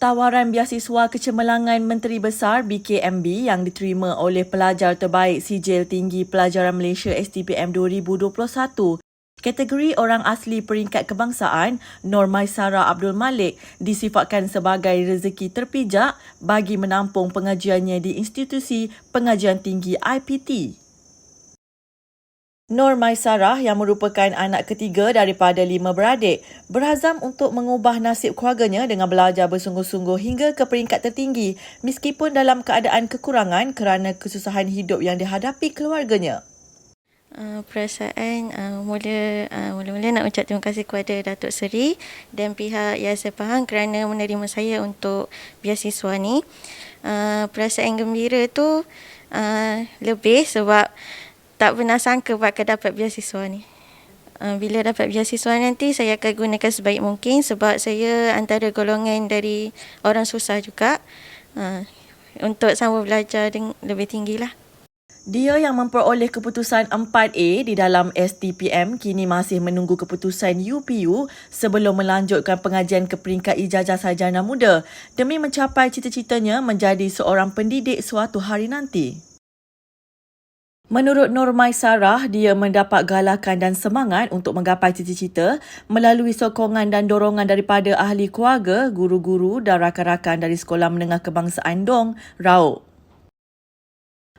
Tawaran beasiswa kecemerlangan Menteri Besar BKMB yang diterima oleh pelajar terbaik Sijil Tinggi Pelajaran Malaysia STPM 2021 kategori orang asli peringkat kebangsaan Nur Maisarah Abdul Malik disifatkan sebagai rezeki terpijak bagi menampung pengajiannya di institusi pengajian tinggi IPT. Nur Maisarah yang merupakan anak ketiga daripada 5 beradik berazam untuk mengubah nasib keluarganya dengan belajar bersungguh-sungguh hingga ke peringkat tertinggi meskipun dalam keadaan kekurangan kerana kesusahan hidup yang dihadapi keluarganya. Perasaan mula-mula nak ucap terima kasih kepada Datuk Seri dan pihak Yayasan Pahang kerana menerima saya untuk beasiswa ni. Perasaan gembira tu lebih sebab tak pernah sangka bakal dapat beasiswa ni. Bila dapat beasiswa nanti saya akan gunakan sebaik mungkin sebab saya antara golongan dari orang susah juga untuk sambung belajar lebih tinggi lah. Dia yang memperoleh keputusan 4A di dalam STPM kini masih menunggu keputusan UPU sebelum melanjutkan pengajian ke peringkat ijazah sarjana muda demi mencapai cita-citanya menjadi seorang pendidik suatu hari nanti. Menurut Nur Maisarah, dia mendapat galakan dan semangat untuk menggapai cita-cita melalui sokongan dan dorongan daripada ahli keluarga, guru-guru dan rakan-rakan dari Sekolah Menengah Kebangsaan Dong, Raub.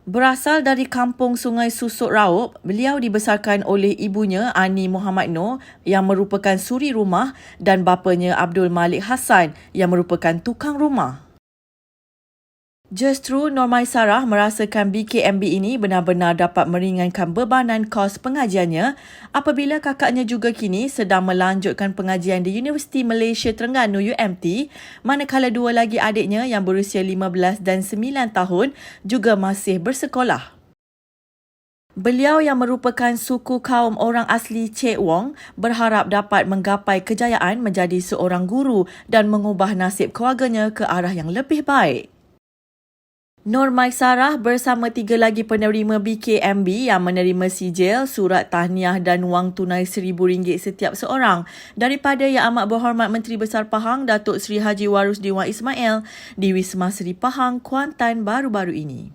Berasal dari kampung Sungai Susuk Raub, beliau dibesarkan oleh ibunya Ani Muhammad Noor yang merupakan suri rumah dan bapanya Abdul Malik Hassan yang merupakan tukang rumah. Justru Nur Maisarah merasakan BKMB ini benar-benar dapat meringankan bebanan kos pengajiannya apabila kakaknya juga kini sedang melanjutkan pengajian di Universiti Malaysia Terengganu UMT, manakala dua lagi adiknya yang berusia 15 dan 9 tahun juga masih bersekolah. Beliau yang merupakan suku kaum orang asli Cek Wong berharap dapat menggapai kejayaan menjadi seorang guru dan mengubah nasib keluarganya ke arah yang lebih baik. Nur Maisarah bersama 3 lagi penerima BKMB yang menerima sijil, surat tahniah dan wang tunai RM1,000 setiap seorang daripada Yang Amat Berhormat Menteri Besar Pahang Datuk Seri Haji Warusdi Wan Ismail di Wisma Seri Pahang, Kuantan baru-baru ini.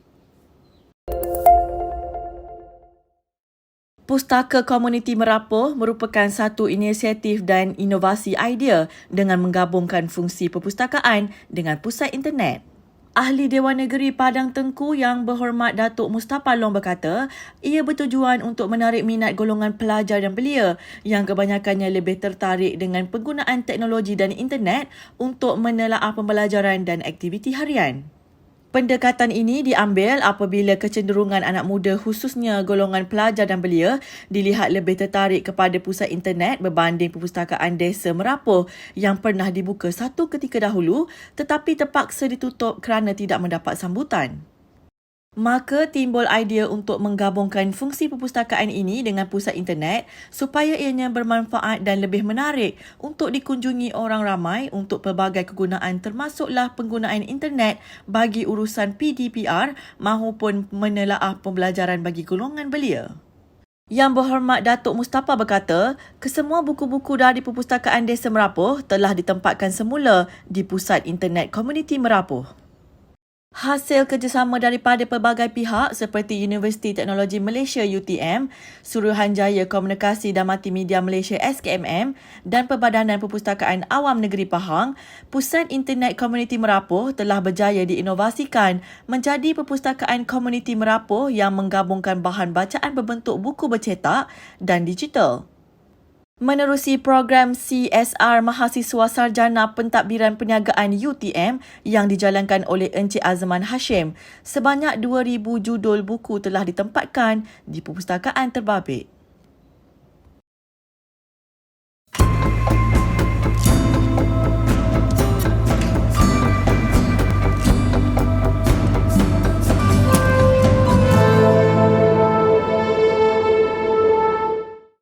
Pustaka Komuniti Merapoh merupakan satu inisiatif dan inovasi idea dengan menggabungkan fungsi perpustakaan dengan pusat internet. Ahli Dewan Negeri Padang Tengku Yang Berhormat Datuk Mustapha Long berkata, ia bertujuan untuk menarik minat golongan pelajar dan belia yang kebanyakannya lebih tertarik dengan penggunaan teknologi dan internet untuk menelaah pembelajaran dan aktiviti harian. Pendekatan ini diambil apabila kecenderungan anak muda khususnya golongan pelajar dan belia dilihat lebih tertarik kepada pusat internet berbanding perpustakaan desa Merapoh yang pernah dibuka satu ketika dahulu tetapi terpaksa ditutup kerana tidak mendapat sambutan. Maka timbul idea untuk menggabungkan fungsi perpustakaan ini dengan pusat internet supaya ianya bermanfaat dan lebih menarik untuk dikunjungi orang ramai untuk pelbagai kegunaan termasuklah penggunaan internet bagi urusan PDPR mahupun menelaah pembelajaran bagi golongan belia. Yang Berhormat Datuk Mustapha berkata, kesemua buku-buku dari Perpustakaan Desa Merapoh telah ditempatkan semula di Pusat Internet Komuniti Merapoh. Hasil kerjasama daripada pelbagai pihak seperti Universiti Teknologi Malaysia UTM, Suruhanjaya Komunikasi dan Multimedia Malaysia SKMM dan Perbadanan Perpustakaan Awam Negeri Pahang, Pusat Internet Komuniti Merapoh telah berjaya diinovasikan menjadi Perpustakaan Komuniti Merapoh yang menggabungkan bahan bacaan berbentuk buku bercetak dan digital. Menerusi program CSR Mahasiswa Sarjana Pentadbiran Perniagaan UTM yang dijalankan oleh Encik Azman Hashim, sebanyak 2,000 judul buku telah ditempatkan di perpustakaan terbabit.